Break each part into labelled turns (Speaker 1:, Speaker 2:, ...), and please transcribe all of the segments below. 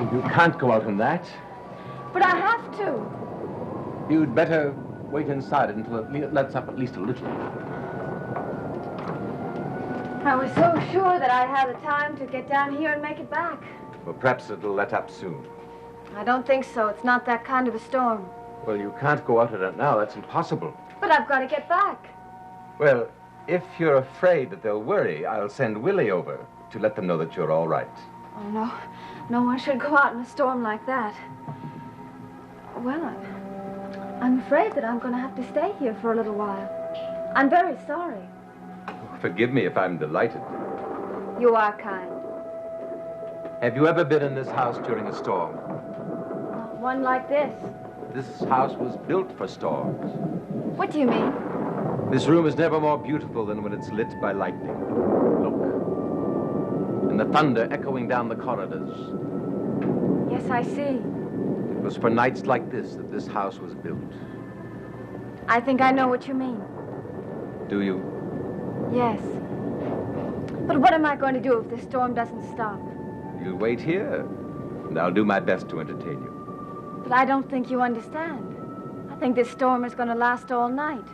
Speaker 1: You can't go out in that.
Speaker 2: But I have to.
Speaker 1: You'd better wait inside until it lets up at least a little.
Speaker 2: I was so sure that I'd have the time to get down here and make it back.
Speaker 1: Well, perhaps it'll let up soon.
Speaker 2: I don't think so. It's not that kind of a storm.
Speaker 1: Well, you can't go out in it now. That's impossible.
Speaker 2: But I've got to get back.
Speaker 1: Well, if you're afraid that they'll worry, I'll send Willie over to let them know that you're all right.
Speaker 2: Oh, no. No one should go out in a storm like that. Well, I'm afraid that I'm going to have to stay here for a little while. I'm very sorry.
Speaker 1: Forgive me if I'm delighted.
Speaker 2: You are kind.
Speaker 1: Have you ever been in this house during a storm?
Speaker 2: One like this.
Speaker 1: This house was built for storms.
Speaker 2: What do you mean?
Speaker 1: This room is never more beautiful than when it's lit by lightning. Look. And the thunder echoing down the corridors.
Speaker 2: Yes, I see.
Speaker 1: It was for nights like this that this house was built.
Speaker 2: I think I know what you mean.
Speaker 1: Do you?
Speaker 2: Yes. But what am I going to do if this storm doesn't stop?
Speaker 1: You'll wait here, and I'll do my best to entertain you.
Speaker 2: But I don't think you understand. I think this storm is going to last all night.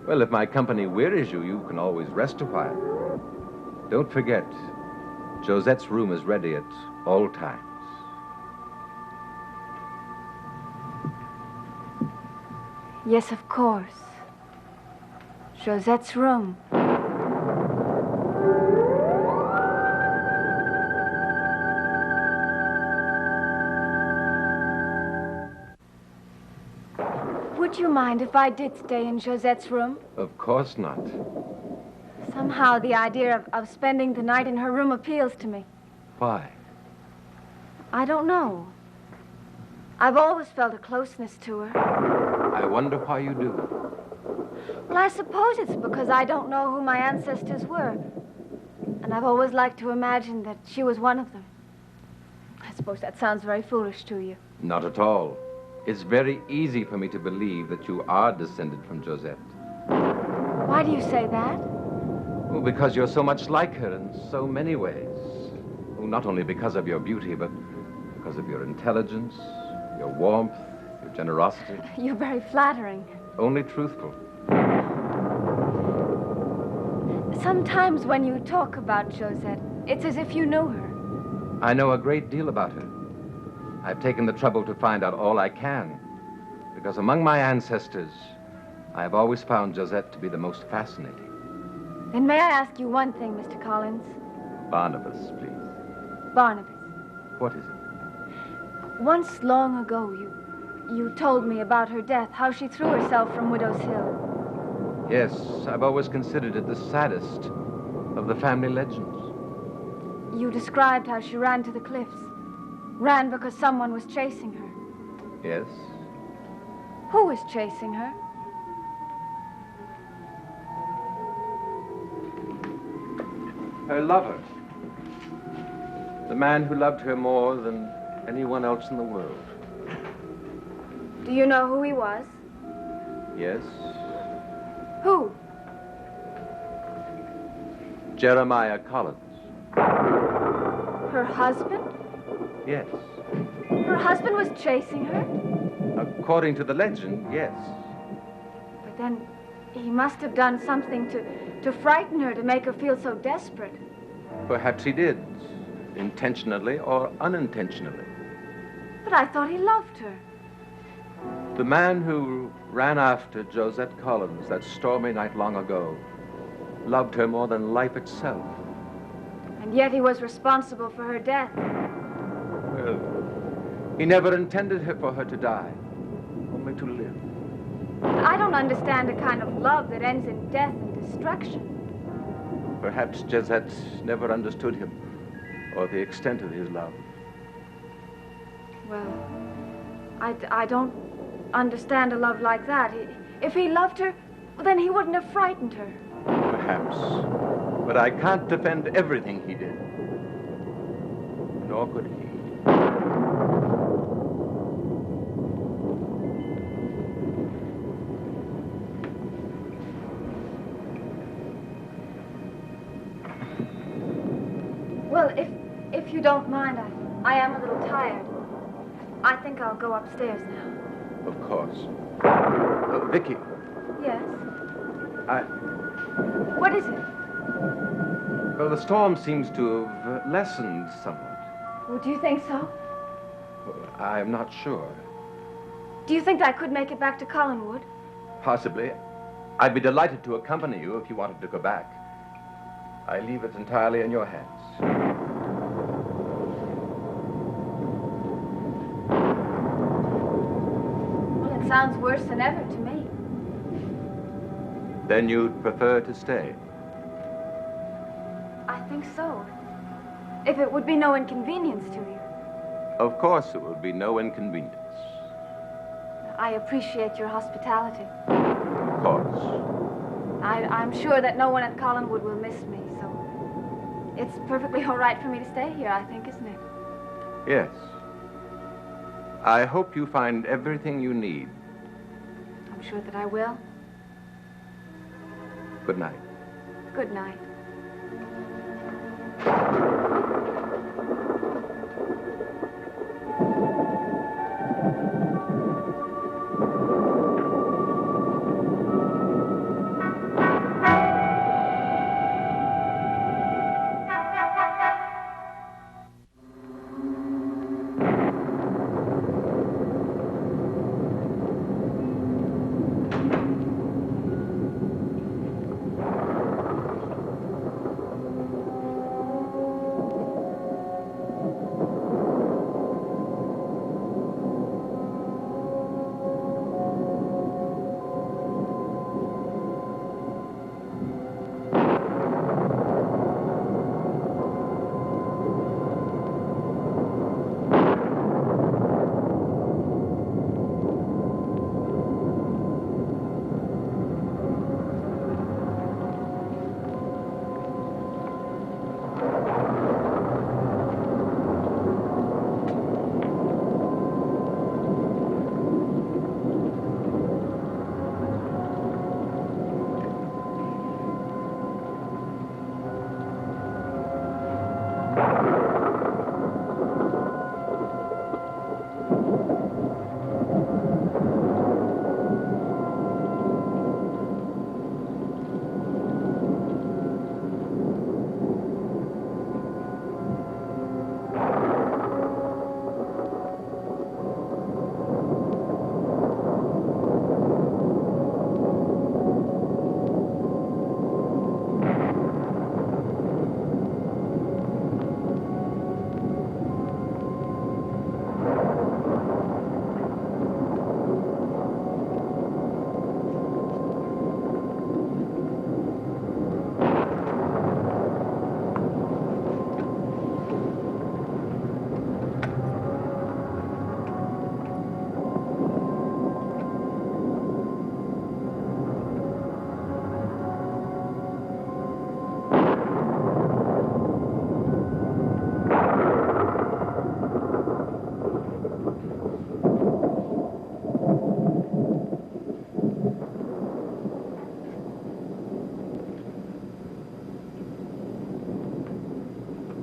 Speaker 1: Well, if my company wearies you, you can always rest a while. Don't forget, Josette's room is ready at all times.
Speaker 2: Yes, of course. Josette's room. Would you mind if I did stay in Josette's room?
Speaker 1: Of course not.
Speaker 2: Somehow the idea of spending the night in her room appeals to me.
Speaker 1: Why?
Speaker 2: I don't know. I've always felt a closeness to her.
Speaker 1: I wonder why you do.
Speaker 2: Well, I suppose it's because I don't know who my ancestors were. And I've always liked to imagine that she was one of them. I suppose that sounds very foolish to you.
Speaker 1: Not at all. It's very easy for me to believe that you are descended from Josette.
Speaker 2: Why do you say that?
Speaker 1: Well, because you're so much like her in so many ways. Well, not only because of your beauty, but because of your intelligence, your warmth, your generosity.
Speaker 2: You're very flattering.
Speaker 1: Only truthful.
Speaker 2: Sometimes when you talk about Josette, it's as if you knew her.
Speaker 1: I know a great deal about her. I've taken the trouble to find out all I can, because among my ancestors, I have always found Josette to be the most fascinating.
Speaker 2: Then may I ask you one thing, Mr. Collins?
Speaker 1: Barnabas, please.
Speaker 2: Barnabas.
Speaker 1: What is it?
Speaker 2: Once long ago, you told me about her death, how she threw herself from Widow's Hill.
Speaker 1: Yes, I've always considered it the saddest of the family legends.
Speaker 2: You described how she ran to the cliffs. Ran because someone was chasing her.
Speaker 1: Yes?
Speaker 2: Who was chasing her?
Speaker 1: Her lover. The man who loved her more than anyone else in the world.
Speaker 2: Do you know who he was?
Speaker 1: Yes?
Speaker 2: Who?
Speaker 1: Jeremiah Collins.
Speaker 2: Her husband?
Speaker 1: Yes.
Speaker 2: Her husband was chasing her?
Speaker 1: According to the legend, yes.
Speaker 2: But then he must have done something to frighten her, to make her feel so desperate.
Speaker 1: Perhaps he did, intentionally or unintentionally.
Speaker 2: But I thought he loved her.
Speaker 1: The man who ran after Josette Collins that stormy night long ago loved her more than life itself.
Speaker 2: And yet he was responsible for her death.
Speaker 1: Well, he never intended for her to die, only to live.
Speaker 2: I don't understand a kind of love that ends in death and destruction.
Speaker 1: Perhaps Josette never understood him or the extent of his love.
Speaker 2: Well, I don't understand a love like that. If he loved her, then he wouldn't have frightened her.
Speaker 1: Perhaps. But I can't defend everything he did. Nor could he.
Speaker 2: Well, if you don't mind, I am a little tired. I think I'll go upstairs now.
Speaker 1: Of course. Vicky,
Speaker 2: Yes?
Speaker 1: I...
Speaker 2: What is it?
Speaker 1: Well, the storm seems to have lessened somewhat.
Speaker 2: Well, do you think so?
Speaker 1: I'm not sure.
Speaker 2: Do you think I could make it back to Collinwood?
Speaker 1: Possibly. I'd be delighted to accompany you if you wanted to go back. I leave it entirely in your hands.
Speaker 2: Well, it sounds worse than ever to me.
Speaker 1: Then you'd prefer to stay?
Speaker 2: I think so. If it would be no inconvenience to you.
Speaker 1: Of course it would be no inconvenience.
Speaker 2: I appreciate your hospitality.
Speaker 1: Of course.
Speaker 2: I'm sure that no one at Collinwood will miss me, so it's perfectly all right for me to stay here, I think, isn't it?
Speaker 1: Yes. I hope you find everything you need.
Speaker 2: I'm sure that I will.
Speaker 1: Good night.
Speaker 2: Good night.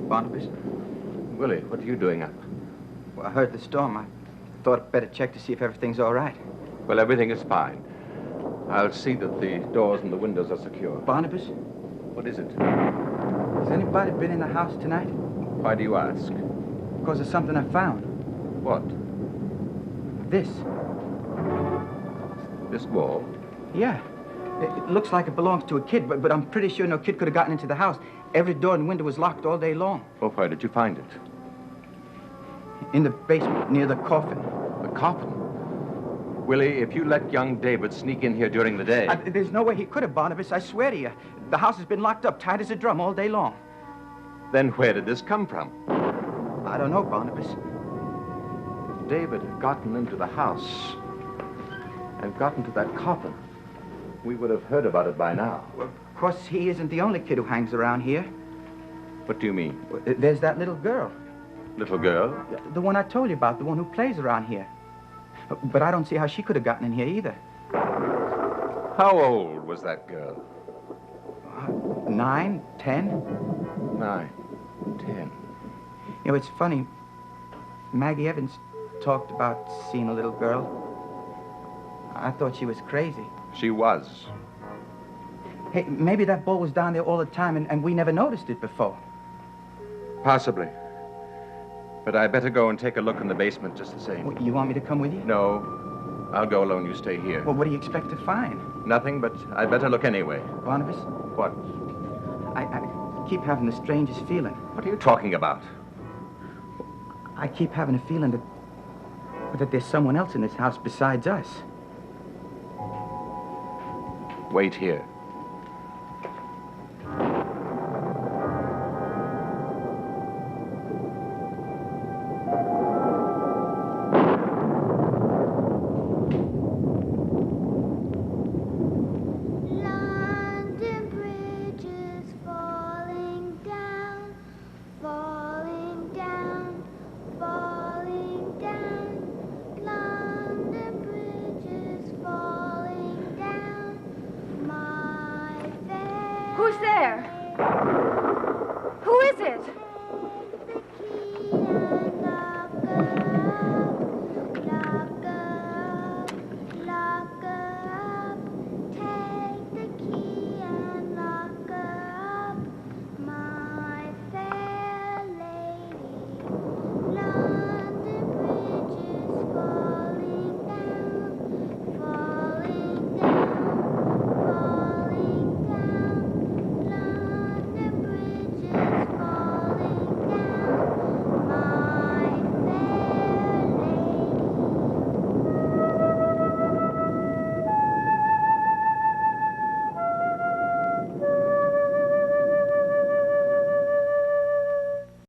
Speaker 3: Barnabas?
Speaker 1: Willie, what are you doing up?
Speaker 3: Well, I heard the storm. I thought I'd better check to see if everything's all right.
Speaker 1: Well, everything is fine. I'll see that the doors and the windows are secure.
Speaker 3: Barnabas?
Speaker 1: What is it?
Speaker 3: Has anybody been in the house tonight?
Speaker 1: Why do you ask?
Speaker 3: Because of something I found.
Speaker 1: What?
Speaker 3: This.
Speaker 1: This wall?
Speaker 3: Yeah. It looks like it belongs to a kid, but I'm pretty sure no kid could have gotten into the house. Every door and window was locked all day long.
Speaker 1: Well, where did you find it?
Speaker 3: In the basement, near the coffin.
Speaker 1: The coffin? Willie, if you let young David sneak in here during the day...
Speaker 3: There's no way he could have, Barnabas. I swear to you. The house has been locked up, tight as a drum all day long.
Speaker 1: Then where did this come from?
Speaker 3: I don't know, Barnabas.
Speaker 1: If David had gotten into the house and gotten to that coffin, we would have heard about it by now.
Speaker 3: Well, of course, he isn't the only kid who hangs around here.
Speaker 1: What do you mean?
Speaker 3: There's that little girl.
Speaker 1: Little girl?
Speaker 3: The one I told you about, the one who plays around here. But I don't see how she could have gotten in here either.
Speaker 1: How old was that girl?
Speaker 3: 9, 10.
Speaker 1: 9, 10.
Speaker 3: You know, it's funny. Maggie Evans talked about seeing a little girl. I thought she was crazy.
Speaker 1: She was.
Speaker 3: Hey, maybe that ball was down there all the time and we never noticed it before.
Speaker 1: Possibly. But I better go and take a look in the basement just the same.
Speaker 3: You want me to come with you?
Speaker 1: No. I'll go alone. You stay here.
Speaker 3: Well, what do you expect to find?
Speaker 1: Nothing, but I better look anyway.
Speaker 3: Barnabas?
Speaker 1: What?
Speaker 3: I keep having the strangest feeling.
Speaker 1: What are you talking about?
Speaker 3: I keep having a feeling that there's someone else in this house besides us.
Speaker 1: Wait here.